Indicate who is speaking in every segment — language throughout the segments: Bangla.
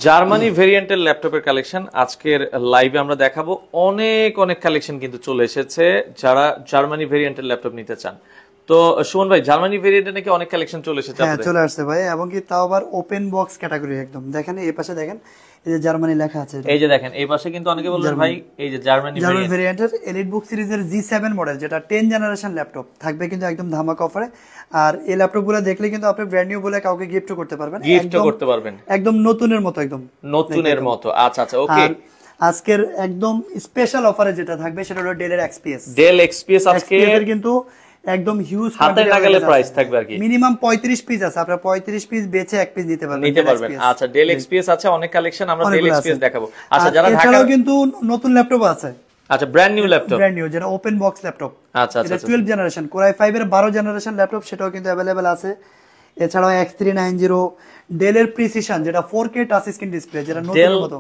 Speaker 1: জার্মানি ভেরিয়েন্টের ল্যাপটপের কালেকশন আজকের লাইভে আমরা দেখাবো। অনেক অনেক কালেকশন কিন্তু চলে এসেছে যারা জার্মানি ভেরিয়েন্টের ল্যাপটপ নিতে চান। তো সুমন ভাই, জার্মানি ভেরিয়েন্টে নাকি অনেক কালেকশন চলে এসেছে?
Speaker 2: হ্যাঁ, চলে আসছে ভাই, এবং কি তাও আবার ওপেন বক্স ক্যাটাগরি একদম। দেখেন এই পাশে, দেখেন এই যে জার্মানি লেখা আছে,
Speaker 1: এই যে দেখেন এই পাশে কিন্তু অনেকে বললেন ভাই এই যে জার্মানি
Speaker 2: ভেরিয়েন্টের এলিট বুক সিরিজের G7 মডেল, যেটা 10 জেনারেশন ল্যাপটপ থাকবে কিন্তু একদম ধামাকা অফারে। আর এই ল্যাপটপগুলো দেখলে কিন্তু আপনি ব্র্যান্ড নিউ বলে কাউকে গিফটও করতে পারবেন, একদম নতুনের মতো, একদম নতুনের মতো।
Speaker 1: আচ্ছা আচ্ছা, ওকে।
Speaker 2: আজকের একদম স্পেশাল অফারে যেটা থাকবে সেটা হলো ডেলের XPS।
Speaker 1: আজকে
Speaker 2: কিন্তু একদম হিউজ
Speaker 1: হাতের নাগালে প্রাইস থাকবে আর কি।
Speaker 2: মিনিমাম 35 পিস আছে, আপনারা 35 পিস বেচে এক পিস নিতে পারবেন।
Speaker 1: আচ্ছা, ডেল XPS আছে, অনেক কালেকশন, আমরা ডেল XPS দেখাবো। আচ্ছা, যারা ঢাকা,
Speaker 2: এছাড়াও কিন্তু নতুন ল্যাপটপ আছে।
Speaker 1: আচ্ছা, ব্র্যান্ড নিউ যেটা
Speaker 2: ওপেন বক্স ল্যাপটপ।
Speaker 1: আচ্ছা আচ্ছা,
Speaker 2: 12 জেনারেশন Core i5 এর 12 জেনারেশন ল্যাপটপ, সেটাও কিন্তু अवेलेबल আছে। এছাড়াও X390 ডেলের প্রিসিশন, যেটা 4K টাচ স্ক্রিন ডিসপ্লে, যেটা নতুন মতো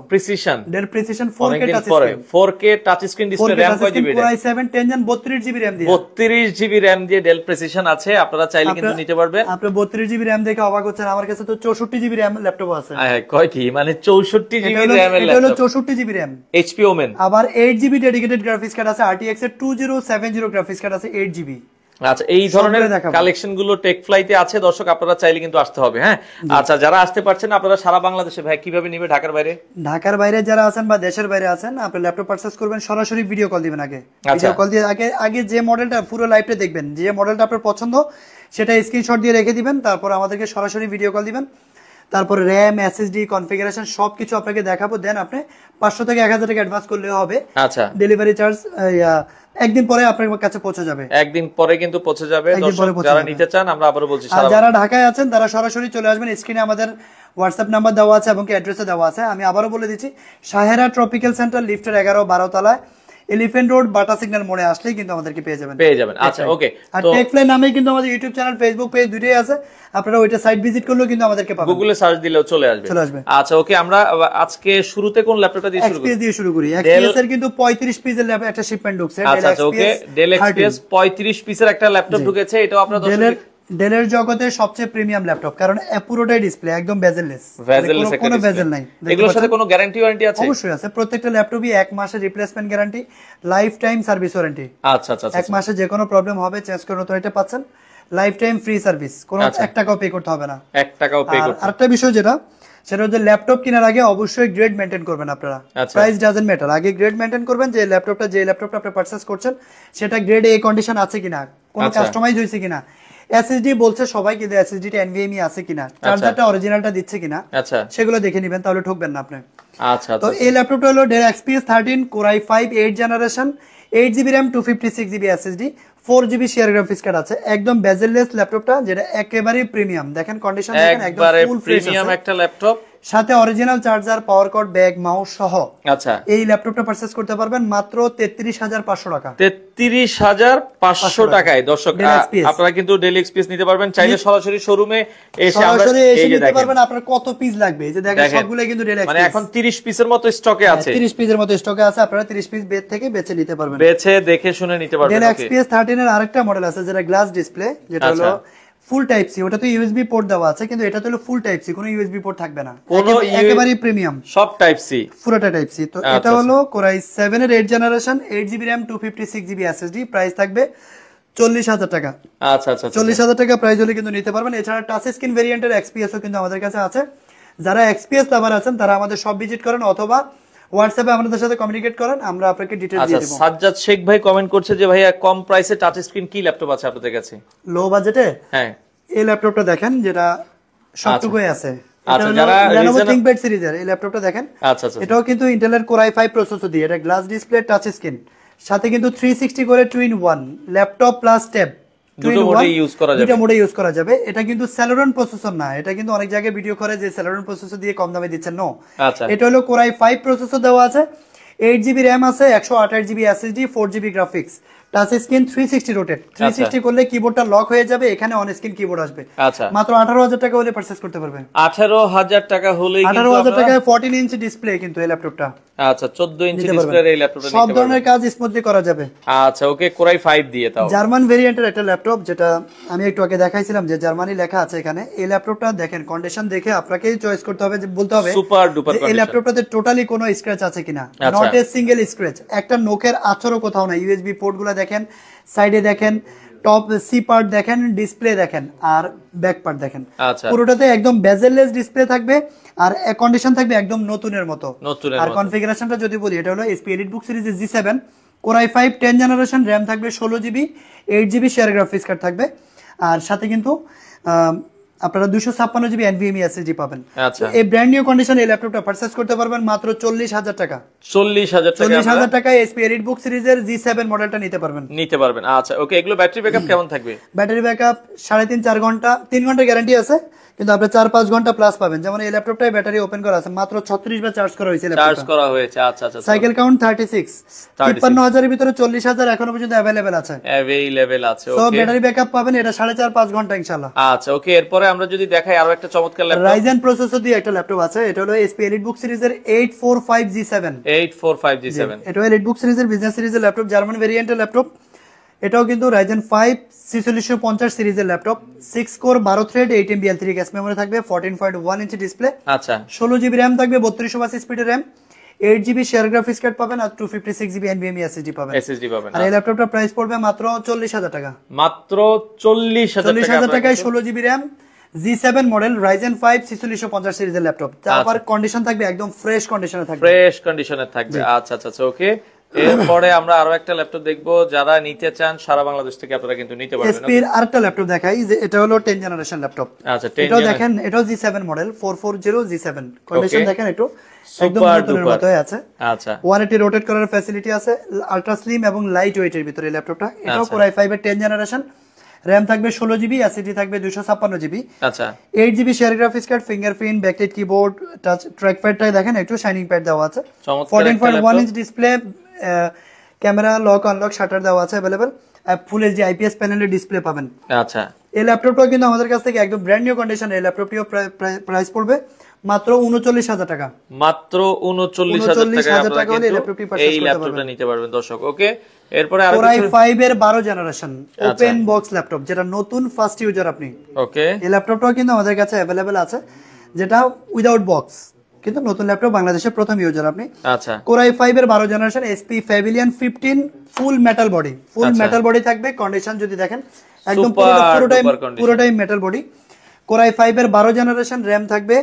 Speaker 2: Dell Precision 4K touch screen,
Speaker 1: 4K touch screen display, RAM কয় GB?
Speaker 2: Core i7 10 Gen 32 GB RAM দিয়ে,
Speaker 1: 32 জিবি RAM দিয়ে ডেল প্রিসিশন আছে। আপনারা চাইলে কিন্তু নিতে পারবেন।
Speaker 2: আপনি 32 জিবি RAM দেখে অবাক হচ্ছেন, আমার কাছে তো 64 জিবি RAM ল্যাপটপ আছে।
Speaker 1: হ্যাঁ, কয়টি? মানে 64 জিবি RAM এর ল্যাপটপ।
Speaker 2: এটা হলো 64 জিবি RAM
Speaker 1: HP Omen।
Speaker 2: আবার 8 জিবি ডেডিকেটেড গ্রাফিক্স কার্ড আছে, RTX এর 2070 গ্রাফিক্স কার্ড আছে 8 জিবি।
Speaker 1: আচ্ছা, এই ধরনের কালেকশন গুলো টেক ফ্লাইতে আছে দর্শক, আপনারা চাইলে কিন্তু আসতে হবে। হ্যাঁ, আচ্ছা, যারা আসতে পারছেন আপনারা সারা বাংলাদেশে ভাই কিভাবে নিবে? ঢাকার বাইরে
Speaker 2: যারা আছেন বা দেশের বাইরে আছেন, আপনি ল্যাপটপ পারচেজ করবেন, সরাসরি ভিডিও কল দিবেন। ভিডিও কল দিয়ে আগে যে মডেলটা পুরো লাইভটা দেখবেন, যে মডেলটা আপনার পছন্দ সেটা স্ক্রিনশট দিয়ে রেখে দিবেন, তারপর আমাদেরকে সরাসরি ভিডিও কল দিবেন। তারপর RAM, SSD কনফিগারেশন সবকিছু আপনাকে দেখাবো। দেন আপনি 500 থেকে 1000 টাকা অ্যাডভান্স করলে হবে।
Speaker 1: আচ্ছা,
Speaker 2: ডেলিভারি চার্জ একদিন পরে আপনার কাছে পৌঁছে যাবে।
Speaker 1: একদিন পরে কিন্তু পৌঁছে যাবে। দর্শক যারা নিতে চান, আমরা আবারো বলছি,
Speaker 2: যারা ঢাকায় আছেন তারা সরাসরি চলে আসবেন। স্ক্রিনে আমাদের হোয়াটসঅ্যাপ নাম্বার দেওয়া আছে এবং অ্যাড্রেসও দেওয়া আছে। আমি আবারো বলে দিচ্ছি, সাহেরা ট্রপিক্যাল সেন্টার লিফটের 11-12 তলায় এলিফ্যান্ট রোড বাটা সিগন্যাল মোড়ে আসলেই কিন্তু আমাদেরকে পেয়ে যাবেন।
Speaker 1: আচ্ছা, ওকে।
Speaker 2: আর টেকফ্লাই নামে কিন্তু আমাদের ইউটিউব চ্যানেল, ফেসবুক পেজ দুটোই আছে, আপনারা ওইটা সাইট ভিজিট করলেও কিন্তু আমাদেরকে পাবেন,
Speaker 1: গুগলে সার্চ দিলেও চলে আসবে। আচ্ছা, ওকে। আমরা আজকে শুরুতে কোন ল্যাপটপটা দিয়ে শুরু করি?
Speaker 2: XPS দিয়ে শুরু করি। XPS এর কিন্তু 35 পিসের ল্যাপটপ একটা শিপমেন্ট ঢুকছে।
Speaker 1: আচ্ছা, ওকে। ডেল XPS 35 পিসের একটা ল্যাপটপ ঢুকেছে। এটাও আপনারা
Speaker 2: ডেলের জগতের সবচেয়ে প্রিমিয়াম ল্যাপটপ, কারণ পুরোটাই ডিসপ্লে একদম বেজেললেস, কোনো বেজেল নাই।
Speaker 1: এগুলোর সাথে কোনো গ্যারান্টি ওয়ারেন্টি আছে?
Speaker 2: অবশ্যই আছে। প্রত্যেকটা ল্যাপটপই 1 মাসের replacement guarantee, life time service warranty.
Speaker 1: আচ্ছা আচ্ছা,
Speaker 2: 1 মাসে যে কোনো প্রবলেম হবে চেঞ্জ করে নতুন এটা পাচ্ছেন। লাইফ টাইম ফ্রি সার্ভিস, কোনো 1 টাকাও পে করতে হবে না।
Speaker 1: 1 টাকাও পে করতে।
Speaker 2: আর একটা বিষয় সেটা হচ্ছে ল্যাপটপ কেনার আগে অবশ্যই গ্রেড মেইনটেইন করবেন আপনারা। প্রাইস ডাজন্ট ম্যাটার, আগে গ্রেড মেইনটেইন করবেন যে ল্যাপটপটা আপনি পারচেজ করছেন সেটা গ্রেড এ কন্ডিশন আছে কিনা, কোনো কাস্টমাইজ হয়েছে কিনা, SSD বলছে সবাই, কিন্তু SSD টা NVMe আছে কিনা, চার্জারটা অরিজিনালটা দিচ্ছে কিনা, সেগুলো দেখে নেবেন, তাহলে ঠকবেন না আপনি।
Speaker 1: আচ্ছা,
Speaker 2: তো এই ল্যাপটপটা হলো Dell XPS 13 Core i5 8 generation, 8 GB RAM 256 GB SSD, 4 GB share graphics card আছে। একদম বেজেললেস ল্যাপটপটা, যেটা একেবারে প্রিমিয়াম। দেখেন কন্ডিশন, দেখেন একদম ফুল
Speaker 1: প্রিমিয়াম একটা ল্যাপটপ,
Speaker 2: সাথে original charger, power cord, bag, mouse সহ।
Speaker 1: আচ্ছা,
Speaker 2: এই ল্যাপটপটা পারচেজ করতে পারবেন মাত্র 33500 টাকা।
Speaker 1: 33500 টাকায় দর্শক আপনারা কিন্তু ডেল XPS নিতে পারবেন। চাইলে সরাসরি শোরুমে এসে
Speaker 2: নিতে পারবেন। আপনার কত পিস লাগবে, এই যে দেখেন সবগুলো কিন্তু ডেল XPS,
Speaker 1: মানে এখন 30 পিসের মতো স্টকে আছে।
Speaker 2: 30 পিসের মতো স্টকে আছে, আপনারা 30 পিস থেকে বেচে নিতে পারবেন,
Speaker 1: বেচে দেখে শুনে নিতে পারবেন।
Speaker 2: ডেল XPS 13 এর আরেকটা মডেল আছে যেটা গ্লাস ডিসপ্লে, যেটা হলো ফুল টাইপ সি। ওটা তো USB পোর্ট দেওয়া আছে, কিন্তু এটা তো হলো ফুল টাইপ সি, কোনো USB পোর্ট থাকবে না, একেবারে প্রিমিয়াম,
Speaker 1: সব টাইপ সি,
Speaker 2: পুরোটা টাইপ সি। তো এটা হলো Core i7 এর 8 generation, 8 GB RAM 256 GB SSD, price থাকবে 40000 টাকা।
Speaker 1: আচ্ছা আচ্ছা,
Speaker 2: 40000 টাকা প্রাইস হলে কিন্তু নিতে পারবেন। এছাড়া টাচ স্ক্রিন ভেরিয়েন্টের XPS ও কিন্তু আমাদের কাছে আছে। যারা XPS লাভার আছেন তারা আমাদের সব ভিজিট করেন, অথবা হোয়াটসঅ্যাপে আমাদের সাথে কমিউনিকেট করেন, আমরা আপনাকে ডিটেইলস দিয়ে দেব।
Speaker 1: সাজ্জাদ শেখ ভাই কমেন্ট করছে যে ভাইয়া কম প্রাইসে টাচ স্ক্রিন কি ল্যাপটপ আছে আপনাদের কাছে?
Speaker 2: লো বাজেটে?
Speaker 1: হ্যাঁ,
Speaker 2: এই ল্যাপটপটা দেখেন, যেটা সবটুকুই আছে।
Speaker 1: আচ্ছা, যারা
Speaker 2: Lenovo ThinkPad সিরিজের এই ল্যাপটপটা দেখেন।
Speaker 1: আচ্ছা আচ্ছা,
Speaker 2: এটাও কিন্তু ইন্টেলের Core i5 প্রসেসর দিয়ে, এটা গ্লাস ডিসপ্লে, টাচ স্ক্রিন, সাথে কিন্তু 360 করে 2-in-1 ল্যাপটপ প্লাস ট্যাব,
Speaker 1: দুটো মোডে ইউজ করা যাবে।
Speaker 2: এটা কিন্তু Celeron প্রসেসর না, এটা কিন্তু অনেক জায়গায় ভিডিও করে যে Celeron প্রসেসর দিয়ে কম দামে দিচ্ছেন, নো। এটা হলো Core i5 প্রসেসর দেওয়া আছে, 8 জিবি RAM আছে, 128 GB SSD, 4 GB graphics, touch screen 360 rotate, 360 করলে কিবোর্ডটা লক হয়ে যাবে, এখানে অন স্ক্রিন কিবোর্ড আসবে।
Speaker 1: আচ্ছা,
Speaker 2: মাত্র 18,000 টাকা হলে পারচেজ করতে পারবেন।
Speaker 1: 18,000 টাকা হলেই কিন্তু
Speaker 2: 18,000 টাকায় 14 ইঞ্চি ডিসপ্লে কিন্তু এই ল্যাপটপটা।
Speaker 1: আচ্ছা, 14 ইঞ্চি ডিসপ্লের এই ল্যাপটপটা
Speaker 2: সব ধরনের কাজ স্মুথলি করা যাবে।
Speaker 1: আচ্ছা, ওকে, কোরাই 5 দিয়ে তাও
Speaker 2: জার্মান ভেরিয়েন্টের একটা ল্যাপটপ, যেটা আমি একটু আগে দেখাইছিলাম যে জার্মানি লেখা আছে এখানে। এই ল্যাপটপটা দেখেন, কন্ডিশন দেখে আপনাকেই চয়েস করতে হবে, যে বলতে হবে
Speaker 1: সুপার ডুপার কন্ডিশন।
Speaker 2: এই ল্যাপটপটাতে টোটালি কোনো স্ক্র্যাচ আছে কিনা, নট এ সিঙ্গেল স্ক্র্যাচ, একটা নোকের আঁচড়ও কোথাও না। ইউএসবি পোর্টগুলো দেখেন, সাইডে দেখেন, টপ সি পার্ট দেখেন, ডিসপ্লে দেখেন, আর ব্যাক পার্ট দেখেন, পুরোটাতে একদম বেজেললেস ডিসপ্লে থাকবে, আর কন্ডিশন থাকবে একদম নতুনের মতো। আর কনফিগারেশনটা যদি বলি, এটা হলো এসপি এলিটবুক সিরিজের G7 Core i5 10 generation, RAM থাকবে 16GB, 8GB share graphics card থাকবে, আর সাথে কিন্তু আপনারা 256GB NVMe SSD পাবেন। এই ব্র্যান্ড নিউ কন্ডিশন এই ল্যাপটপটা পারচেজ করতে পারবেন মাত্র 40,000 টাকা। 40,000 টাকায় এসপি এলিটবুক সিরিজের G7 মডেলটা নিতে পারবেন।
Speaker 1: আচ্ছা, ওকে, এগুলো ব্যাটারি ব্যাকআপ কেমন থাকবে?
Speaker 2: ব্যাটারি ব্যাকআপ 3.5-4 ঘন্টা, 3 ঘন্টা গ্যারান্টি আছে, কিন্তু আপনি 4-5 ঘন্টা প্লাস পাবেন। যেমন এই ল্যাপটপটায় ব্যাটারি ওপেন করা আছে, মাত্র 36 বার চার্জ করা হয়েছে।
Speaker 1: আচ্ছা,
Speaker 2: সাইকেল কাউন্ট 36, 53,000 এর ভিতরে 40,000 এখনো পর্যন্ত अवेलेबल আছে। সো ব্যাটারি ব্যাকআপ পাবেন এটা 4.5-5 ঘন্টা ইনশাআল্লাহ।
Speaker 1: আচ্ছা, ওকে, এরপরে আমরা যদি দেখাই আরো একটা চমৎকার ল্যাপটপ,
Speaker 2: রাইজেন প্রসেসর দিয়ে একটা ল্যাপটপ আছে, এটা হলো এসপি এলিটবুক সিরিজের 845G7। এটা হলো এলিটবুক সিরিজের বিজনেস সিরিজের ল্যাপটপ, জার্মান ভেরিয়েন্টের ল্যাপটপ। এটাও কিন্তু রাইজেন 5 4650 সিরিজের laptop, 6 core 12 thread 8MB L3 gas memory থাকবে, 14.1 ইঞ্চি ডিসপ্লে।
Speaker 1: আচ্ছা,
Speaker 2: 16GB র‍্যাম থাকবে, 3280 স্পিডের RAM, 8GB share graphics card পাবেন, আর 256GB NVMe SSD পাবেন। আর এই ল্যাপটপটা প্রাইস পড়বে মাত্র 40,000 টাকা।
Speaker 1: মাত্র 40,000
Speaker 2: টাকায় 16GB RAM, G7 model, Ryzen 5 4650 সিরিজের ল্যাপটপ। তারপর কন্ডিশন থাকবে একদম ফ্রেশ কন্ডিশনে থাকবে।
Speaker 1: আচ্ছা, ওকে। এরপরে আমরা আরো একটা ল্যাপটপ দেখবো, যারা নিতে চান সারা বাংলাদেশ থেকে আপনারা কিন্তু নিতে পারবেন।
Speaker 2: এসপি এর আরেকটা ল্যাপটপ দেখাই, যে এটা হলো 10 জেনারেশন ল্যাপটপ।
Speaker 1: আচ্ছা,
Speaker 2: এটাও দেখেন, এটাও G7 মডেল, 440 G7। কন্ডিশন দেখেন একটু একদম নতুনের মতো আছে।
Speaker 1: আচ্ছা,
Speaker 2: 180 রোটেট করার ফ্যাসিলিটি আছে, আলট্রা স্লিম এবং লাইট ওয়েট এর ভিতরে ল্যাপটপটা। এটাও Core i5 এর 10 জেনারেশন, র‍্যাম থাকবে 16GB, SSD থাকবে 256GB।
Speaker 1: আচ্ছা,
Speaker 2: 8GB share graphics card, fingerprint, backlight keyboard, touch track প্যাডটাই দেখেন একটু শাইনিং প্যাড দেওয়া আছে, 14.1 inch display, camera lock unlock shutter দেওয়া আছে अवेलेबल, ফুল এইচডি আইপিএস প্যানেলের ডিসপ্লে পাবেন।
Speaker 1: আচ্ছা, এই
Speaker 2: ল্যাপটপটাও কিন্তু আমাদের কাছ থেকে একদম ব্র্যান্ড নিউ কন্ডিশন। এই ল্যাপটপটিও প্রাইস পড়বে মাত্র 39,000 টাকা।
Speaker 1: মাত্র 39,000 টাকা হলে এই ল্যাপটপটা নিতে পারবেন দর্শক। ওকে, এরপরে আরো
Speaker 2: Core i5 এর 12 জেনারেশন ওপেন বক্স ল্যাপটপ, যেটা নতুন ফার্স্ট ইউজার আপনি।
Speaker 1: ওকে,
Speaker 2: এই ল্যাপটপটাও কিন্তু আমাদের কাছে अवेलेबल আছে, যেটা উইদাউট বক্স, কিন্তু নতুন ল্যাপটপ, বাংলাদেশের প্রথম ইউজার আপনি।
Speaker 1: আচ্ছা,
Speaker 2: Core i5 এর 12 জেনারেশন এসপি প্যাভিলিয়ন 15 ফুল মেটাল বডি, মেটাল বডি থাকবে। কন্ডিশন যদি দেখেন একদম পুরোটাই মেটাল বডি। Core i5 এর 12 জেনারেশন, র‍্যাম থাকবে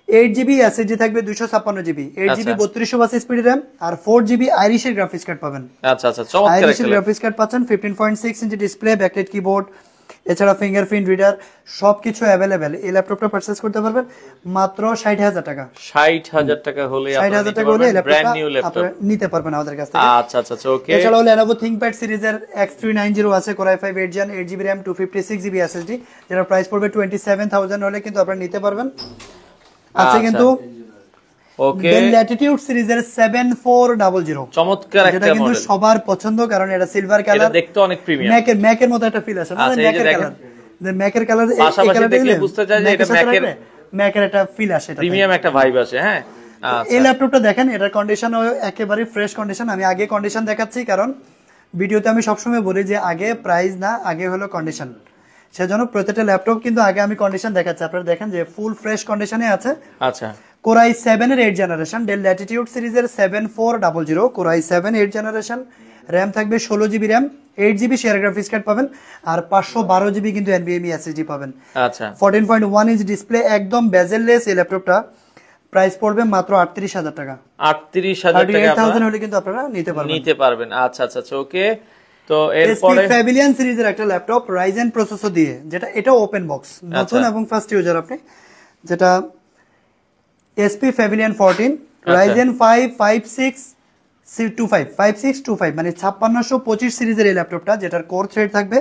Speaker 2: 8GB, SSD থাকবে 256GB, 8GB 3280 স্পিড র‍্যাম, আর 4GB আইরিশ এর গ্রাফিক্স কার্ড পাবেন।
Speaker 1: আচ্ছা, চমৎকার
Speaker 2: আইরিশ এর গ্রাফিক্স কার্ড পাচ্ছেন, 15.6 ইঞ্চি ডিসপ্লে, ব্যাকলাইট কিবোর্ড, এছাড়া ফিঙ্গারপ্রিন্ট রিডার, সবকিছু अवेलेबल। এই ল্যাপটপটা পারচেজ করতে পারবেন মাত্র 60,000 টাকা।
Speaker 1: 60,000 টাকা হলে ব্র্যান্ড নিউ ল্যাপটপ
Speaker 2: নিতে পারবেন আমাদের কাছ থেকে।
Speaker 1: আচ্ছা, ওকে।
Speaker 2: এছাড়াও Lenovo ThinkPad সিরিজের X390 আছে, Core i5 8 Gen, 8GB RAM, 256GB SSD, যেটা প্রাইস পড়বে 27,000 হলে কিন্তু আপনারা নিতে পারবেন। আছে কিন্তু
Speaker 1: ওকে,
Speaker 2: Dell Latitude সিরিজের 7400,
Speaker 1: চমৎকার একটা মডেল,
Speaker 2: যেটা কিন্তু সবার পছন্দ, কারণ এটা সিলভার কালার,
Speaker 1: এটা দেখতে অনেক প্রিমিয়াম,
Speaker 2: ম্যাকের মতো একটা ফিল আসে না, ম্যাকের কালার,
Speaker 1: পাশাপাশি দেখলে বুঝতে যায় যে এটা
Speaker 2: ম্যাকের একটা ফিল আসে,
Speaker 1: প্রিমিয়াম একটা ভাইব আসে। হ্যাঁ,
Speaker 2: এই ল্যাপটপটা দেখেন, এটার কন্ডিশন একেবারে ফ্রেশ কন্ডিশন। আমি আগে কন্ডিশন দেখাচ্ছি, কারণ ভিডিওতে আমি সবসময় বলি যে আগে প্রাইস না, আগে হলো কন্ডিশন। সেজন্য প্রত্যেকটা ল্যাপটপ কিন্তু আগে আমি কন্ডিশন দেখাচ্ছি, আপনারা দেখেন যে ফুল ফ্রেশ কন্ডিশনে আছে।
Speaker 1: আচ্ছা,
Speaker 2: Core i7 এর 8 জেনারেশন, Dell Latitude সিরিজের 7400, Core i7 8 জেনারেশন, র‍্যাম থাকবে 16GB RAM, 8GB share graphics card পাবেন, আর 512GB কিন্তু NVMe SSD পাবেন।
Speaker 1: আচ্ছা,
Speaker 2: 14.1 ইঞ্চ ডিসপ্লে, একদম বেজেললেস। এই ল্যাপটপটা প্রাইস পড়বে মাত্র 38,000 টাকা।
Speaker 1: 38,000 টাকা
Speaker 2: 38,000 হলে কিন্তু আপনারা নিতে পারবেন।
Speaker 1: আচ্ছা, ওকে। তো এরপরে
Speaker 2: প্যাভিলিয়ন সিরিজের একটা ল্যাপটপ রাইজেন প্রসেসর দিয়ে, যেটা এটা ওপেন বক্স, নতুন এবং ফার্স্ট ইউজার আপনি, যেটা এসপি প্যাভিলিয়ন 14 রাইজেন 5 5625 মানে 5625 সিরিজের এই ল্যাপটপটা, যেটার কোর থ্রেড থাকবে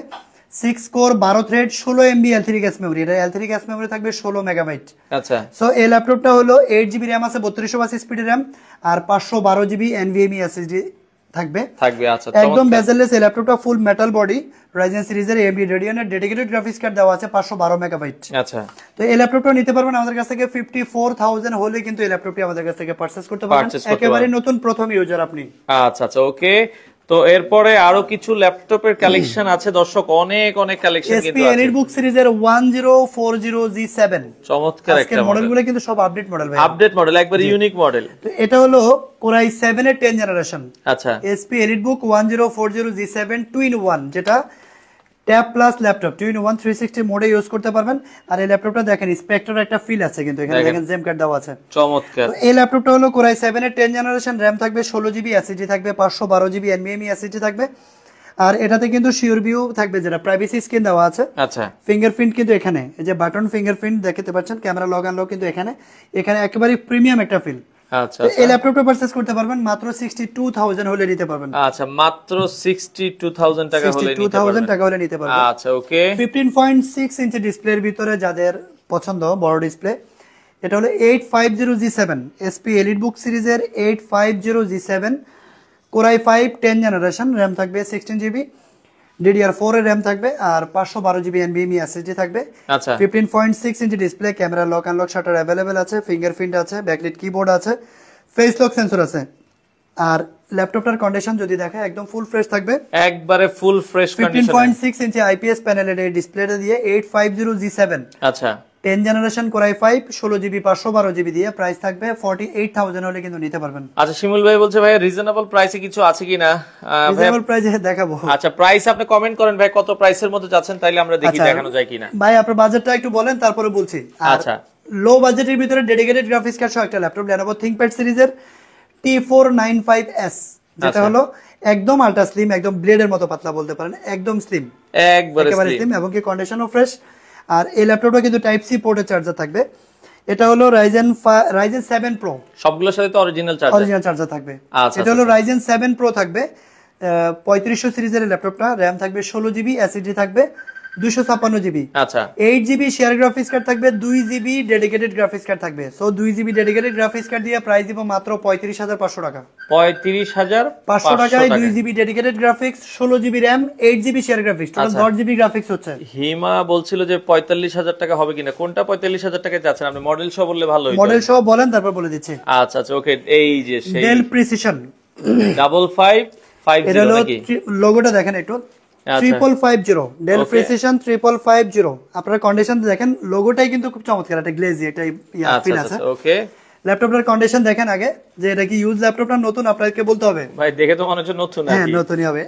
Speaker 2: 6 core 12 thread 16MB L3 gas memory. এটা L3 গ্যাস মেমরি থাকবে 16 মেগাবাইট।
Speaker 1: আচ্ছা,
Speaker 2: সো এই ল্যাপটপটা হলো 8GB র‍্যাম আছে, 3280 স্পিডের র‍্যাম, আর 512GB NVMe SSD থাকবে।
Speaker 1: আচ্ছা,
Speaker 2: একদম বেজেললেস। এই ল্যাপটপটা ফুল মেটাল বডি, রাইজেন সিরিজের AMD রেডিয়নের ডেডিকেটেড গ্রাফিক্স কার্ড দেওয়া আছে 512 মেগাবাইট।
Speaker 1: আচ্ছা,
Speaker 2: তো এই ল্যাপটপটা নিতে পারবেন আমাদের কাছ থেকে 54,000 হলে কিন্তু এই ল্যাপটপটি আমাদের কাছ থেকে পারচেজ করতে পারবেন, একেবারে নতুন প্রথম ইউজার আপনি।
Speaker 1: আচ্ছা আচ্ছা, ওকে। তো এরপরে আরো কিছু ল্যাপটপের কালেকশন আছে দর্শক, অনেক কালেকশন কিন্তু
Speaker 2: HP EliteBook সিরিজের 1040G7
Speaker 1: চমৎকার একটা মডেল।
Speaker 2: মডেলগুলো কিন্তু সব আপডেট মডেল ভাই,
Speaker 1: আপডেট মডেল, একবারে ইউনিক মডেল।
Speaker 2: তো এটা হলো Core i7 এর 10 জেনারেশন।
Speaker 1: আচ্ছা,
Speaker 2: HP EliteBook 1040G7 2-in-1, যেটা ট্যাব প্লাস ল্যাপটপ 2-in-1 360 মোডে ইউজ করতে পারবেন। আর এই ল্যাপটপটা দেখেন স্পেক্ট্রার একটা ফিল আছে, কিন্তু এখানে দেখেন জেম কার্ড দেওয়া আছে,
Speaker 1: চমৎকার।
Speaker 2: এই ল্যাপটপটা হলো Core i7 এর 10 জেনারেশন, RAM থাকবে 16GB, SSD থাকবে 512GB NVMe SSD থাকবে। আর এটাতে কিন্তু শিওর ভিউ থাকবে, যেটা প্রাইভেসি স্ক্রিন দেওয়া আছে।
Speaker 1: আচ্ছা,
Speaker 2: ফিঙ্গারপ্রিন্ট কিন্তু এখানে, এই যে বাটন ফিঙ্গারপ্রিন্ট দেখতে পাচ্ছেন, ক্যামেরা লগ আনলক কিন্তু এখানে একেবারে প্রিমিয়াম একটা ফিল।
Speaker 1: আচ্ছা,
Speaker 2: এই ল্যাপটপটা পারচেজ করতে পারবেন মাত্র 62,000 হলে নিতে পারবেন।
Speaker 1: আচ্ছা, মাত্র 62,000 টাকা হলে নিতে পারবেন।
Speaker 2: 62,000 টাকা হলে নিতে পারবেন।
Speaker 1: আচ্ছা, ওকে।
Speaker 2: 15.6 ইঞ্চি ডিসপ্লের ভিতরে যাদের পছন্দ বড় ডিসপ্লে, এটা হলো 850G7 SP EliteBook সিরিজের 850G7 Core i5 10 generation, RAM থাকবে 16GB, DDR4 এর RAM থাকবে, আর 512GB NVMe SSD থাকবে।
Speaker 1: আচ্ছা,
Speaker 2: 15.6 inch display, camera lock unlock shutter available আছে, ফিঙ্গারপ্রিন্ট আছে, ব্যাকলাইট কিবোর্ড আছে, ফেস লক সেন্সর আছে। আর ল্যাপটপটার কন্ডিশন যদি দেখে একদম ফুল ফ্রেশ থাকবে,
Speaker 1: একবারে ফুল ফ্রেশ কন্ডিশন।
Speaker 2: 15.6 ইঞ্চি IPS প্যানেলের এই ডিসপ্লেটা দিয়ে 850G7
Speaker 1: আচ্ছা
Speaker 2: 10 generation Core i5 16GB 512GB দিয়ে প্রাইস থাকবে 48,000 হলে কিন্তু নিতে পারবেন।
Speaker 1: আচ্ছা, শিমুল ভাই বলছে ভাই রিজনেবল প্রাইসে কিছু আছে কিনা?
Speaker 2: রিজনেবল প্রাইসে দেখাবো।
Speaker 1: আচ্ছা, প্রাইস আপনি কমেন্ট করেন ভাই, কত প্রাইসের মধ্যে যাচ্ছেন, তাইলে আমরা দেখি দেখানো যায় কিনা।
Speaker 2: ভাই আপনার বাজেটটা একটু বলেন, তারপরে বলছি।
Speaker 1: আচ্ছা,
Speaker 2: লো বাজেটের ভিতরে ডেডিকেটেড গ্রাফিক্স কার্ড সহ একটা ল্যাপটপ Lenovo ThinkPad সিরিজের T495S, যেটা হলো একদম আলট্রা স্লিম, একদম ব্লেডের মতো পাতলা বলতে পারেন, একদম স্লিম,
Speaker 1: একবারে
Speaker 2: স্লিম, এবং কি কন্ডিশনও ফ্রেশ। আর এই ল্যাপটপটা কিন্তু টাইপ সি পোর্টের চার্জার থাকবে। এটা হলো Ryzen 7 Pro,
Speaker 1: সবগুলোর সাথে তো অরিজিনাল
Speaker 2: চার্জার থাকবে।
Speaker 1: আচ্ছা,
Speaker 2: এটা হলো Ryzen 7 Pro থাকবে 3500 সিরিজের ল্যাপটপটা, RAM থাকবে 16GB, SSD থাকবে 256GB।
Speaker 1: আচ্ছা,
Speaker 2: 8GB শেয়ার গ্রাফিক্স কার্ড থাকবে, 2GB ডেডিকেটেড গ্রাফিক্স কার্ড থাকবে। So 2GB dedicated graphics card দিয়ে প্রাইস দিব মাত্র 35,500 টাকা।
Speaker 1: 35,500
Speaker 2: টাকায় 2GB dedicated graphics, 16GB RAM, 8GB share graphics, total 10GB graphics হচ্ছে।
Speaker 1: হিমা বলছিল যে 45,000 টাকা হবে কিনা, কোনটা 45,000 টাকায় যাচ্ছেন আপনি? মডেল সহ বললে ভালো হতো।
Speaker 2: মডেল সহ বলেন, তারপর বলে দিচ্ছি।
Speaker 1: আচ্ছা আচ্ছা, ওকে। এই যে সেই
Speaker 2: ডেল প্রিসিশন
Speaker 1: 5550 নাকি?
Speaker 2: লোগোটা দেখেন একটু, 3550 ডেল প্রিসিশন 3550। আপনারা কন্ডিশন দেখেন, লোগোটাই কিন্তু খুব চমৎকার, একটা গ্লেজি একটা ফিল আছে।
Speaker 1: ওকে,
Speaker 2: ল্যাপটপটার কন্ডিশন দেখেন আগে, যে এটা কি ইউজ ল্যাপটপটা নতুন, আপনাকে বলতে হবে
Speaker 1: ভাই, দেখে তো মনে হচ্ছে নতুন।
Speaker 2: হ্যাঁ, নতুনই হবে।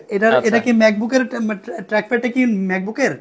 Speaker 2: এটা কি ম্যাকবুকের ট্র্যাকপ্যাডটা কি ম্যাকবুকের?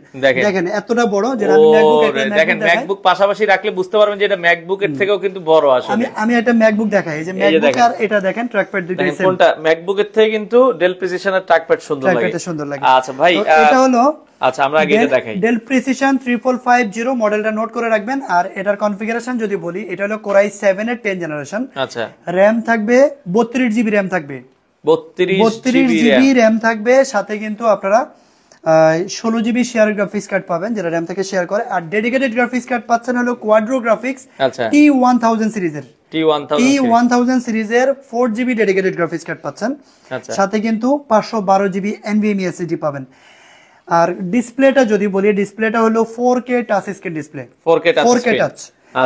Speaker 2: দেখেন এতটা বড়, যেটা আমি
Speaker 1: দেখেন ম্যাকবুক পাশাপাশি রাখলে বুঝতে পারবেন যে এটা ম্যাকবুকের থেকেও কিন্তু বড় আসলে।
Speaker 2: আমি একটা ম্যাকবুক দেখাই, এই যে ম্যাকবুক আর এটা দেখেন ট্র্যাকপ্যাড দুটোই সেম।
Speaker 1: কোনটা ম্যাকবুকের থেকে কিন্তু ডেল প্রিসিশনের ট্র্যাকপ্যাড সুন্দর লাগে। আচ্ছা ভাই,
Speaker 2: এটা হলো,
Speaker 1: আচ্ছা আমরা আগে এটা দেখাই।
Speaker 2: ডেল প্রিসিশন 3550 মডেলটা নোট করে রাখবেন। আর এটার কনফিগারেশন যদি বলি, এটা হলো Core i7 এর 10 জেনারেশন।
Speaker 1: আচ্ছা,
Speaker 2: RAM থাকবে 32GB RAM থাকবে, 32GB RAM থাকবে, সাথে কিন্তু আপনারা 16GB শেয়ার গ্রাফিক্স কার্ড পাবেন, যেটা RAM থেকে শেয়ার করে। আর ডেডিকেটেড গ্রাফিক্স কার্ড পাচ্ছেন হলো কোয়াড্রো গ্রাফিক্স T1000 সিরিজের, T1000 সিরিজের 4GB ডেডিকেটেড গ্রাফিক্স কার্ড পাচ্ছেন, সাথে কিন্তু 512GB NVMe SSD পাবেন। আর ডিসপ্লেটা যদি বলি, ডিসপ্লেটা হলো 4K touch screen display, 4K touch.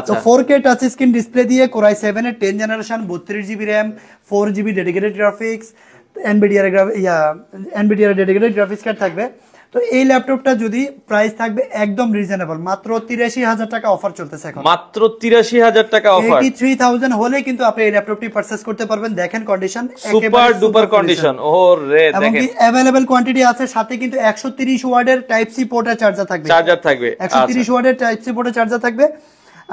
Speaker 2: তো 4K টাচ স্ক্রিন ডিসপ্লে দিয়ে Core i7 এর 10 generation, 32GB RAM, 4GB dedicated graphics, NVIDIA dedicated graphics card থাকবে। তো এই ল্যাপটপটা যদি প্রাইস থাকবে একদম রিজনেবল, মাত্র 83,000 টাকা অফার চলতেছে এখন,
Speaker 1: মাত্র 83,000 টাকা অফার।
Speaker 2: 83,000 হলে কিন্তু আপনি এই ল্যাপটপটি পারচেজ করতে পারবেন। দেখেন কন্ডিশন
Speaker 1: সুপার ডুপার কন্ডিশন, ওরে
Speaker 2: দেখেন, এবং কি अवेलेबल কোয়ান্টিটি আছে, সাথে কিন্তু 130 ওয়াটের টাইপ সি পোর্টের চার্জার থাকবে, 130 ওয়াটের টাইপ সি পোর্টের চার্জার থাকবে।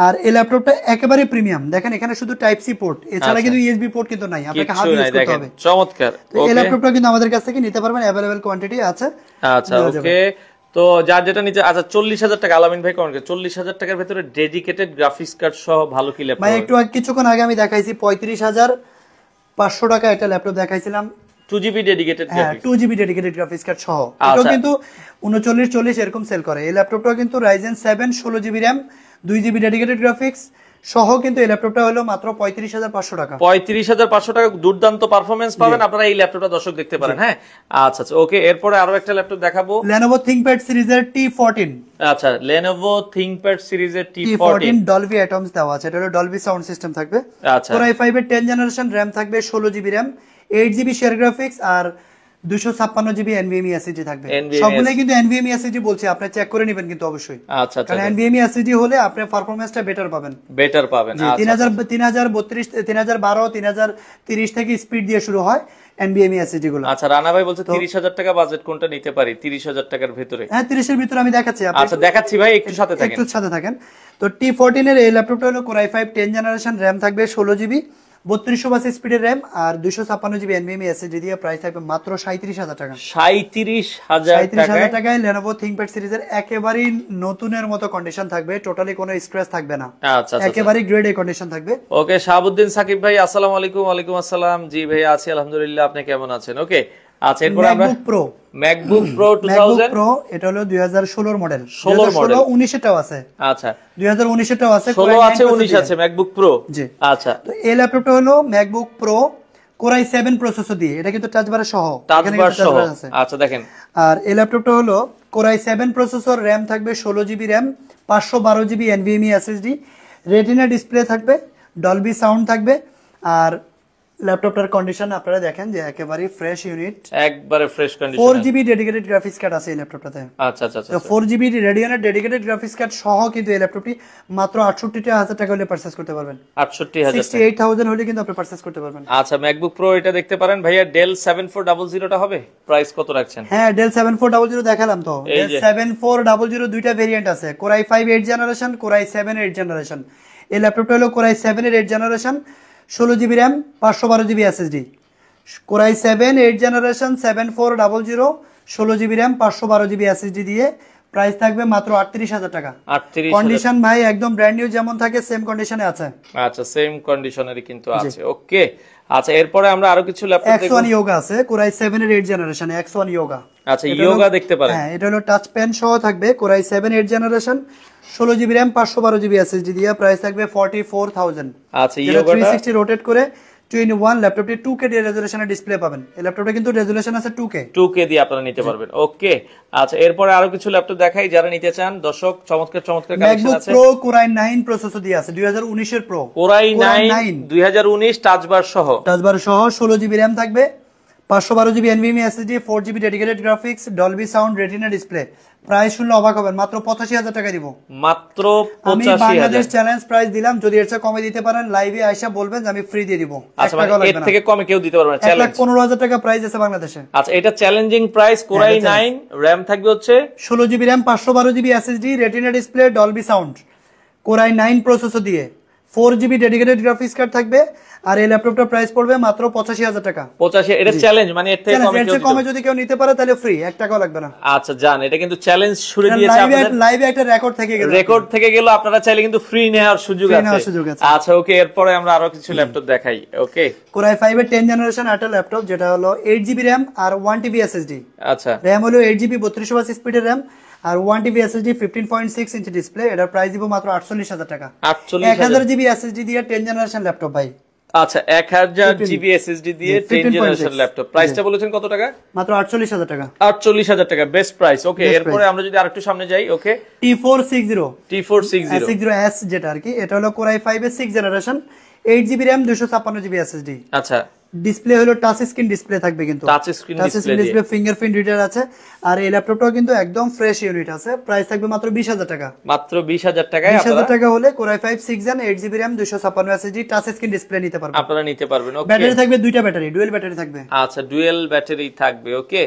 Speaker 2: আর এই ল্যাপটপটা একেবারে প্রিমিয়াম, দেখেন এখানে শুধু টাইপ সি পোর্ট, এছাড়া কিন্তু ইউএসবি পোর্ট কিন্তু নাই, আপনাকে হাত ইউজ করতে হবে।
Speaker 1: চমৎকার।
Speaker 2: এই ল্যাপটপটা কিন্তু আমাদের কাছ থেকে নিতে পারবেন, अवेलेबल কোয়ান্টিটি আছে।
Speaker 1: আচ্ছা, ওকে। তো যার যেটা নিচে, আচ্ছা 40,000 টাকা, আলামিন ভাই কমেন্ট করে 40,000 টাকার ভিতরে ডেডিকেটেড গ্রাফিক্স কার্ড সহ ভালো কি ল্যাপটপ?
Speaker 2: ভাই একটু কিছুক্ষণ আগে আমি দেখাইছি 35,500 টাকা একটা ল্যাপটপ দেখাইছিলাম,
Speaker 1: 2GB dedicated graphics,
Speaker 2: 2GB dedicated graphics card সহ। এটাও কিন্তু 3940 এরকম সেল করে। এই ল্যাপটপটাও কিন্তু Ryzen 7 16GB RAM, 2GB dedicated graphics, সহ কিন্তু এই ল্যাপটপটা হলো মাত্র 35,500 টাকা।
Speaker 1: 35,500 টাকা দুর্দান্ত পারফরম্যান্স পাবেন আপনারা এই ল্যাপটপটা দর্শক দেখতে পারেন। হ্যাঁ, আচ্ছা আচ্ছা, ওকে। এরপরে আরো একটা ল্যাপটপ দেখাবো,
Speaker 2: Lenovo ThinkPad সিরিজের T14।
Speaker 1: আচ্ছা, Lenovo ThinkPad সিরিজের
Speaker 2: T14 Dolby Atoms দেওয়া আছে, এটা হলো Dolby সাউন্ড সিস্টেম থাকবে।
Speaker 1: আচ্ছা,
Speaker 2: Core i5 এর 10 জেনারেশন, RAM থাকবে 16GB RAM, 8GB শেয়ার গ্রাফিক্স আর 256GB NVMe SSD থাকবে। সবগুলো কিন্তু NVMe SSD বলছি, আপনি চেক করে নেবেন কিন্তু অবশ্যই।
Speaker 1: আচ্ছা আচ্ছা,
Speaker 2: কারণ NVMe SSD হলে আপনি পারফরম্যান্সটা বেটার পাবেন।
Speaker 1: আচ্ছা,
Speaker 2: 3032 3012 3030 থেকে স্পিড দিয়ে শুরু হয় NVMe SSD গুলো।
Speaker 1: আচ্ছা, রানা ভাই বলছে 30,000 টাকা বাজেট কোনটা নিতে পারি? 30,000 টাকার ভিতরে?
Speaker 2: হ্যাঁ, 30 এর ভিতরে আমি দেখাচ্ছি।
Speaker 1: আচ্ছা, দেখাচ্ছি ভাই, একটু সাথে থাকেন।
Speaker 2: একটু সাথে থাকেন। তো T14 এর এই ল্যাপটপটা হলো Core i5 10 জেনারেশন, RAM থাকবে 16GB, 3200 স্পিডের RAM আর 256GB NVMe SSD দিয়ে প্রাইস থাকবে মাত্র 37,000 টাকা।
Speaker 1: 37,000
Speaker 2: টাকায় Lenovo ThinkPad সিরিজের একেবারেই নতুনের মতো কন্ডিশন থাকবে, টোটালি কোনো স্ক্র্যাচ থাকবে না।
Speaker 1: আচ্ছা,
Speaker 2: একেবারেই গ্রেড এ কন্ডিশন থাকবে।
Speaker 1: ওকে, শাহাবুদ্দিন সাকিব ভাই, আসসালামু আলাইকুম। ওয়ালাইকুম আসসালাম। জি ভাই, আছি আলহামদুলিল্লাহ, আপনি কেমন আছেন? ওকে, আচ্ছা, এরপর আমরা MacBook Pro 2000
Speaker 2: Pro, এটা হলো 2016 মডেল।
Speaker 1: 16 মডেল,
Speaker 2: 19 এটাও আছে।
Speaker 1: আচ্ছা,
Speaker 2: 2019 এটাও আছে,
Speaker 1: 16 আছে, 19 আছে MacBook Pro।
Speaker 2: জি,
Speaker 1: আচ্ছা।
Speaker 2: তো এই ল্যাপটপটা হলো MacBook Pro Core i7 processor দিয়ে, এটা কিন্তু টাচ বার সহ।
Speaker 1: আচ্ছা, দেখেন।
Speaker 2: আর এই ল্যাপটপটা হলো Core i7 প্রসেসর, RAM থাকবে 16GB RAM, 512GB NVMe SSD, retina display থাকবে, ডলবি সাউন্ড থাকবে। আর ল্যাপটপটার কন্ডিশন আপনারা দেখেন যে একেবারে ফ্রেশ ইউনিট,
Speaker 1: একবারে fresh condition.
Speaker 2: 4GB dedicated graphics card আছে এই ল্যাপটপটাতে।
Speaker 1: আচ্ছা আচ্ছা,
Speaker 2: তো 4GB রেডিয়নের ডেডিকেটেড গ্রাফিক্স কার্ড সহ কিন্তু এই ল্যাপটপটি মাত্র 68,000 টাকা হলে পারচেজ করতে পারবেন।
Speaker 1: 68,000,
Speaker 2: 68,000 হলে কিন্তু আপনি পারচেজ করতে পারবেন।
Speaker 1: আচ্ছা, MacBook Pro এটা দেখতে পারেন ভাইয়া। Dell 7400 টা হবে, প্রাইস কত রাখছেন?
Speaker 2: হ্যাঁ, Dell 7400 দেখালাম তো। Dell 7400 দুইটা ভেরিয়েন্ট আছে, Core i5 8 generation, Core i7 8 generation. এই ল্যাপটপটা হলো Core i7 এর 8 generation, 16GB RAM, 512GB SSD। Core i7 8 generation 7400, 16GB RAM, 512GB SSD দিয়ে প্রাইস থাকবে মাত্র 38,000 টাকা। কন্ডিশন ভাই একদম ব্র্যান্ড নিউ যেমন থাকে সেম কন্ডিশনে আছে।
Speaker 1: আচ্ছা, সেম কন্ডিশনারই কিন্তু আছে। ওকে, আচ্ছা, এরপরে আমরা আরো কিছু ল্যাপটপ দেখব।
Speaker 2: X1 Yoga আছে, Core i7 এর 8 জেনারেশন, X1 Yoga।
Speaker 1: আচ্ছা, Yoga দেখতে পারেন।
Speaker 2: হ্যাঁ, এটা হলো টাচ পেন সহ থাকবে, Core i7 8 generation, 16GB RAM, 512GB SSD দিয়ে প্রাইস থাকবে 44,000।
Speaker 1: আচ্ছা, Yoga
Speaker 2: 360 রোটেট করে 2-in-1 ল্যাপটপটি 2K রেজোলিউশনের ডিসপ্লে পাবেন। এই ল্যাপটপটা কিন্তু রেজোলিউশন আছে 2K
Speaker 1: দিয়ে আপনারা নিতে পারবেন। ওকে, আচ্ছা, এরপরে আরো কিছু ল্যাপটপ দেখাই যারা নিতে চান। দর্শক, চমৎকার কালেকশন আছে।
Speaker 2: MacBook Pro Core i9 processor দিয়ে আছে, 2019 এর Pro।
Speaker 1: Core i9 2019 টাচ বার সহ
Speaker 2: 16GB RAM থাকবে, 512GB NVMe SSD, 4GB dedicated graphics, Dolby sound, retina display. Price শুনলে অবাক হবেন, মাত্র 85,000 টাকা দিব।
Speaker 1: মাত্র 85,000।
Speaker 2: আমি বাংলাদেশ চ্যালেঞ্জ প্রাইস দিলাম, যদি এর চেয়ে কমে দিতে পারেন লাইভে আইসা বলবেন যে আমি ফ্রি দিয়ে দিব।
Speaker 1: আচ্ছা, এর থেকে কমে কেউ দিতে পারবে না। চ্যালেঞ্জ
Speaker 2: 1,15,000 টাকা প্রাইস আছে বাংলাদেশে।
Speaker 1: আচ্ছা, এটা challenging price. Core i9 RAM থাকবে হচ্ছে
Speaker 2: 16GB RAM, 512GB SSD, retina display, Dolby sound, Core i9 processor দিয়ে 4GB ডেডিকেটেড গ্রাফিক্স কার্ড থাকবে। আর এই ল্যাপটপটার প্রাইস পড়বে মাত্র 85,000 টাকা।
Speaker 1: 85, এটা চ্যালেঞ্জ, মানে এর থেকে
Speaker 2: কমে যদি কেউ নিতে পারে তাহলে ফ্রি, 1 টাকাও লাগবে না।
Speaker 1: আচ্ছা, জান, এটা কিন্তু চ্যালেঞ্জ শুরু দিয়েছে আপনাদের।
Speaker 2: লাইভে একটা রেকর্ড থেকে গেল,
Speaker 1: আপনারা চাইলে কিন্তু ফ্রি নেওয়ার সুযোগ আছে। আচ্ছা, ওকে, এরপরে আমরা আরো কিছু ল্যাপটপ দেখাই। ওকে,
Speaker 2: Core i5 এর 10 জেনারেশন একটা ল্যাপটপ, যেটা হলো 8GB RAM আর 1TB SSD।
Speaker 1: আচ্ছা,
Speaker 2: RAM হলো 8GB 3200 স্পিডের RAM আর 1TB SSD, 15.6 ইঞ্চি ডিসপ্লে। এটার প্রাইস দিব মাত্র 48,000 টাকা। 1000GB SSD দিয়ে 10 জেনারেশন ল্যাপটপ ভাই।
Speaker 1: আচ্ছা, 1000GB SSD দিয়ে 10 জেনারেশন ল্যাপটপ। প্রাইসটা বলেছেন কত টাকা?
Speaker 2: মাত্র 48,000 টাকা।
Speaker 1: 48,000 টাকা, বেস্ট প্রাইস। ওকে, এরপরে আমরা যদি আরেকটু সামনে যাই। ওকে,
Speaker 2: T460S যেটা আর কি, এটা হলো Core i5 এর 6 generation, 8GB RAM, 256GB SSD।
Speaker 1: আচ্ছা,
Speaker 2: ডিসপ্লে হলো টাচ স্ক্রিন ডিসপ্লে থাকবে, কিন্তু
Speaker 1: touch screen
Speaker 2: display, fingerprint reader আছে। আর এই ল্যাপটপটাও কিন্তু একদম ফ্রেশ ইউনিট আছে, প্রাইস থাকবে মাত্র 20,000 টাকা।
Speaker 1: মাত্র 20,000 টাকায়
Speaker 2: 20,000 টাকা হলে Core i5 6 Gen, 8GB RAM, 256 SSD, touch screen display নিতে পারবেন,
Speaker 1: আপনারা নিতে পারবেন। ওকে,
Speaker 2: ব্যাটারি থাকবে দুইটা ব্যাটারি, ডুয়াল ব্যাটারি থাকবে।
Speaker 1: আচ্ছা, ডুয়াল ব্যাটারি থাকবে। ওকে,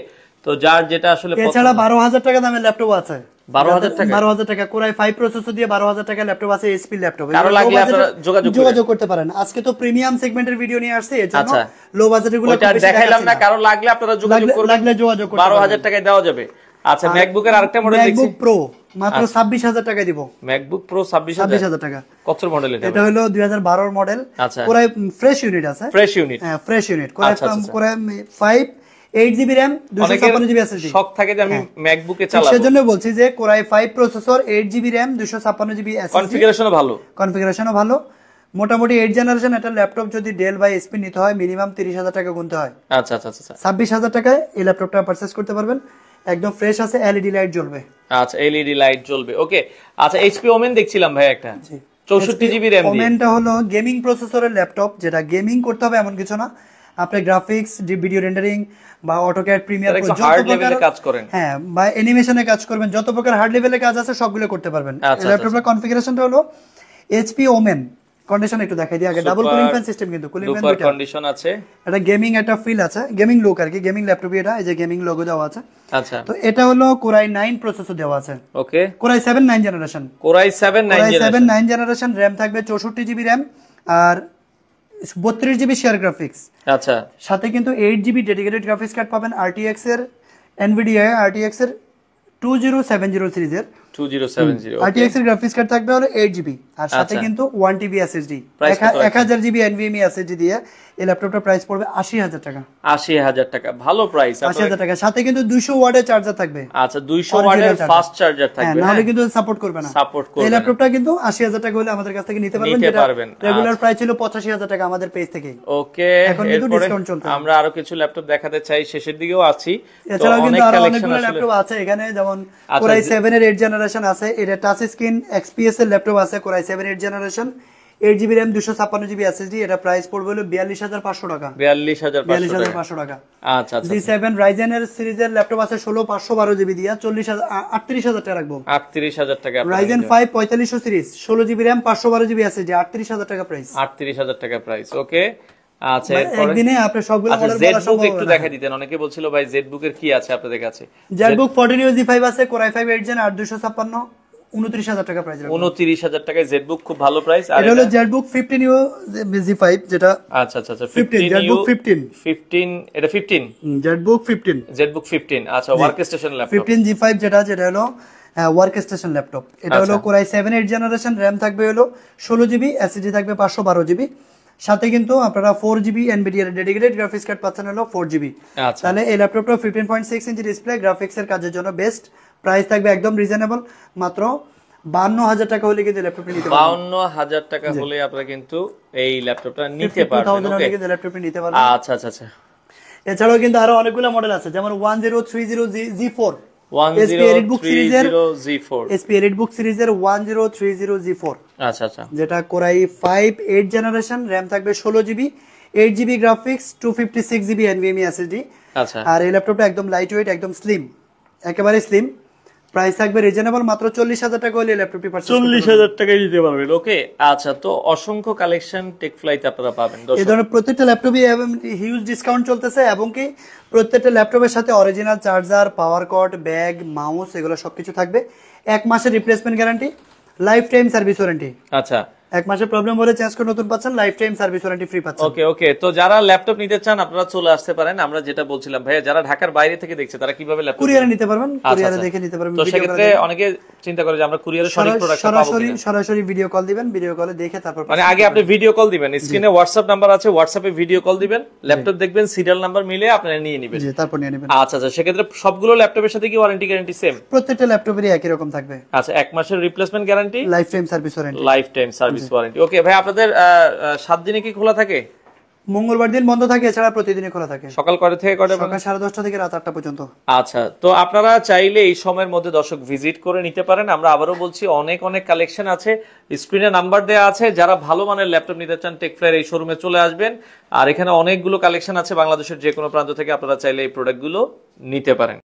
Speaker 1: তো যার যেটা আসলে
Speaker 2: এছাড়া 12,000 টাকা দামের ল্যাপটপ আছে।
Speaker 1: 12,000
Speaker 2: টাকা Core i5 প্রসেসর দিয়ে 12,000 টাকা ল্যাপটপ আছে, HP ল্যাপটপ।
Speaker 1: কারো লাগলে আপনারা যোগাযোগ
Speaker 2: করতে পারেন। আজকে তো প্রিমিয়াম সেগমেন্টের ভিডিও নিয়ে আসছে, এজন্য লো বাজেটের গুলো
Speaker 1: দেখাইলাম না। কারো লাগলে আপনারা যোগাযোগ করবেন, 12,000 টাকায় দেওয়া যাবে। আচ্ছা, MacBook এর আরেকটা মডেল দেখছি,
Speaker 2: MacBook Pro মাত্র 26,000 টাকা দিব।
Speaker 1: MacBook Pro 26,000
Speaker 2: টাকা।
Speaker 1: কত মডেল এটা?
Speaker 2: এটা হলো 2012 এর মডেল।
Speaker 1: আচ্ছা,
Speaker 2: Core ফ্রেশ ইউনিট আছে,
Speaker 1: ফ্রেশ ইউনিট।
Speaker 2: হ্যাঁ, fresh unit. Core i5 8GB RAM 256GB SSD
Speaker 1: শখ থাকে যে আমি ম্যাকবুকে চালাবো,
Speaker 2: সেজন্য বলছি যে Core i5 processor 8GB RAM 256GB SSD, কনফিগারেশনও ভালো। মোটামুটি 8 জেনারেশন একটা ল্যাপটপ যদি ডেল বা এসপি নিতে হয় মিনিমাম 30,000 টাকা গুনতে হয়।
Speaker 1: আচ্ছা আচ্ছা আচ্ছা
Speaker 2: 26,000 টাকায় এই ল্যাপটপটা পারচেজ করতে পারবেন, একদম ফ্রেশ আছে, এলইডি লাইট জ্বলবে।
Speaker 1: আচ্ছা এলইডি লাইট জ্বলবে, ওকে। আচ্ছা এইচপি ওমেন দেখছিলাম ভাই একটা 64GB RAM দিয়ে।
Speaker 2: ওমেনটা হলো গেমিং প্রসেসরের ল্যাপটপ, যেটা গেমিং করতে হবে এমন কিছু না, আপনি গ্রাফিক্স, ভিডিও রেন্ডারিং বা অটোক্যাড, প্রিমিয়ার প্রো, যত প্রকার
Speaker 1: কাজ করেন,
Speaker 2: হ্যাঁ, বা অ্যানিমেশনে কাজ করবেন, যত প্রকার হার্ড লেভেলের কাজ আছে সবগুলো করতে পারবেন। এই ল্যাপটপের কনফিগারেশনটা হলো এইচপি ওমেন। কন্ডিশন একটু দেখাই দিই আগে, ডাবল কুলিং ফ্যান সিস্টেম, কিন্তু কুলিং ফ্যান দুটো
Speaker 1: কন্ডিশন আছে,
Speaker 2: এটা গেমিং একটা ফিল আছে, গেমিং লুক আর কি, গেমিং ল্যাপটপ এটা, এই যে গেমিং লোগো দেওয়া আছে।
Speaker 1: আচ্ছা,
Speaker 2: তো এটা হলো Core i9 প্রসেসর দেওয়া আছে,
Speaker 1: ওকে।
Speaker 2: Core i7 9 generation,
Speaker 1: Core i7
Speaker 2: 9 generation, RAM থাকবে 64GB র‍্যাম আর 32GB শেয়ার গ্রাফিক্স।
Speaker 1: আচ্ছা,
Speaker 2: সাথে কিন্তু 8GB ডেডিকেটেড গ্রাফিক্স কার্ড পাবেন, RTX এর, NVIDIA RTX এর 2070 সিরিজের,
Speaker 1: 2070
Speaker 2: RTX এর গ্রাফিক্স কার্ড থাকবে হলো 8GB, আর সাথে কিন্তু 1TB SSD, 1000GB NVMe SSD দিয়ে এই ল্যাপটপটার প্রাইস পড়বে 80,000 টাকা।
Speaker 1: 80,000 টাকা, ভালো প্রাইস।
Speaker 2: 80,000 টাকা, সাথে কিন্তু 200 ওয়াটের চার্জার থাকবে।
Speaker 1: আচ্ছা, 200 ওয়াটের ফাস্ট চার্জার থাকবে,
Speaker 2: নাহলে কিন্তু সাপোর্ট করবে না। এই ল্যাপটপটা কিন্তু 80,000 টাকা হলে আমাদের কাছ থেকে নিতে পারবেন, যেটা রেগুলার প্রাইস ছিল 85,000 টাকা আমাদের পেজ থেকে।
Speaker 1: ওকে,
Speaker 2: এখন কিন্তু ডিসকাউন্ট চলছে।
Speaker 1: আমরা আরো কিছু ল্যাপটপ দেখাতে চাই, শেষের দিকেও আছি।
Speaker 2: এছাড়াও কিন্তু আরো অনেকগুলো ল্যাপটপ আছে এখানে, যেমন Core i7 এর 8 জেনারেশন আছে, এটা টাচ স্ক্রিন XPS এর ল্যাপটপ আছে, Core i7 8 generation, 8GB RAM 256GB SSD, এটা প্রাইস পড়বে হলো 42,500 টাকা। 42,500 টাকা।
Speaker 1: আচ্ছা আচ্ছা,
Speaker 2: G7 Ryzen এর সিরিজের ল্যাপটপ আছে 16/512GB দিয়া 38,000 টাকা রাখবো।
Speaker 1: 38,000 টাকা।
Speaker 2: Ryzen 5 4500 series, 16GB RAM 512GB SSD, 38,000 টাকা প্রাইস।
Speaker 1: 38,000 টাকা প্রাইস, ওকে। আচ্ছা,
Speaker 2: একদিনে আপনি সবগুলো মডেল বলা সম্ভব
Speaker 1: একটু দেখাই দিতেন, অনেকে বলছিল ভাই জেডবুক এর কি আছে আপনাদের কাছে?
Speaker 2: জেডবুক 14 Z5 আছে, Core i5 8 Gen 8256, 29,000 টাকা প্রাইস।
Speaker 1: 29,000 টাকায় জেডবুক, খুব ভালো প্রাইস। আর
Speaker 2: এটা হলো জেডবুক 15 Z5, যেটা
Speaker 1: আচ্ছা আচ্ছা 15 জেডবুক 15 এটা 15
Speaker 2: জেডবুক
Speaker 1: 15 আচ্ছা, ওয়ার্ক স্টেশন ল্যাপটপ
Speaker 2: 15 G5, যেটা হলো ওয়ার্ক স্টেশন ল্যাপটপ। এটা হলো Core i7 8 জেনারেশন, র‍্যাম থাকবে হলো 16GB, SSD থাকবে 512GB, সাথে কিন্তু আপনারা 4GB NVIDIA dedicated graphics card পাচ্ছেন হলো 4GB। তাহলে এই ল্যাপটপটা 15.6 ইঞ্চি ডিসপ্লে, গ্রাফিক্স এর কাজের জন্য বেস্ট, প্রাইস থাকবে একদম রিজনেবল, মাত্র 52,000 টাকা হলে কিন্তু ল্যাপটপটা নিতে পারবেন।
Speaker 1: 52,000 টাকা হলে আপনারা কিন্তু এই ল্যাপটপটা নিতে পারবেন, ওকে।
Speaker 2: কিন্তু ল্যাপটপটা নিতে পারবেন।
Speaker 1: আচ্ছা আচ্ছা আচ্ছা,
Speaker 2: এছাড়াও কিন্তু আরো অনেকগুলো মডেল আছে, যেমন 1030Z4,
Speaker 1: SP EliteBook
Speaker 2: সিরিজের 1030Z4।
Speaker 1: আচ্ছা আচ্ছা,
Speaker 2: যেটা Core i5 8 জেনারেশন, র‍্যাম থাকবে 16GB, 8GB graphics, 256GB NVMe SSD।
Speaker 1: আচ্ছা,
Speaker 2: আর এই ল্যাপটপটা একদম লাইট ওয়েট, একদম স্লিম, একেবারে স্লিম, প্রাইস থাকবে রিজনেবল, মাত্র 40,000 টাকা হলে ল্যাপটপটি পারচেজ
Speaker 1: 40,000 টাকায় দিতে পারবেন, ওকে। আচ্ছা, তো অসংখ্য কালেকশন টেকফ্লাইতে আপনারা পাবেন।
Speaker 2: এই ধরনের প্রত্যেকটা ল্যাপটপে হিউজ ডিসকাউন্ট চলতেছে, এবং কি প্রত্যেকটা ল্যাপটপের সাথে original charger, power cord, bag, mouse, এগুলো সবকিছু থাকবে। 1 মাসের replacement guarantee, life time service warranty.
Speaker 1: আচ্ছা,
Speaker 2: 1 মাসের প্রবলেম হলে চেঞ্জ করে নতুন পাচ্ছেন, life time service warranty free পাচ্ছেন।
Speaker 1: ওকে ওকে, তো যারা ল্যাপটপ নিতে চান আপনারা চলে আসতে পারেন। আমরা যেটা বলছিলাম ভাইয়া, যারা ঢাকার বাইরে থেকে দেখছে তারা কিভাবে ল্যাপটপ
Speaker 2: কুরিয়ারে নিতে পারবেন, কুরিয়ারে দেখে নিতে পারবেন।
Speaker 1: তো সেক্ষেত্রে অনেকে চিন্তা করে যে আমরা কুরিয়ারে সঠিক প্রোডাক্ট পাবো কিনা।
Speaker 2: সরাসরি ভিডিও কল দিবেন, ভিডিও কলে দেখে তারপর,
Speaker 1: মানে আগে আপনি ভিডিও কল দিবেন, স্ক্রিনে হোয়াটসঅ্যাপ নাম্বার আছে, হোয়াটসঅ্যাপে ভিডিও কল দিবেন, ল্যাপটপ দেখবেন, সিরিয়াল নাম্বার মিলে আপনারা নিয়ে নেবেন।
Speaker 2: জি, তারপর নিয়ে নেবেন।
Speaker 1: আচ্ছা আচ্ছা, সেক্ষেত্রে সবগুলো ল্যাপটপের সাথে কি ওয়ারেন্টি গ্যারান্টি সেম?
Speaker 2: প্রত্যেকটা ল্যাপটপেরই একই রকম থাকবে।
Speaker 1: আচ্ছা, 1 মাসের replacement guarantee,
Speaker 2: life time service warranty.
Speaker 1: Life time service warranty, okay. ভাই আপনাদের 7 দিনে কি খোলা থাকে?
Speaker 2: মঙ্গলবার দিন বন্ধ থাকে, এছাড়া প্রতিদিনই খোলা থাকে।
Speaker 1: সকাল কয়টা থেকে কয়টা?
Speaker 2: সকাল 10:30 থেকে রাত 8টা পর্যন্ত।
Speaker 1: আচ্ছা, তো আপনারা চাইলে এই সময়ের মধ্যে দর্শক ভিজিট করে নিতে পারেন। আমরা আবারও বলছি, অনেক অনেক কালেকশন আছে, স্ক্রিনে নাম্বার দেওয়া আছে। যারা ভালো মানের ল্যাপটপ নিতে চান টেকফ্লাইয়ের এই শোরুমে চলে আসবেন। আর এখানে অনেকগুলো কালেকশন আছে বাংলাদেশের যে কোনো প্রান্ত থেকে, আপনারা চাইলে এই প্রোডাক্টগুলো নিতে পারেন।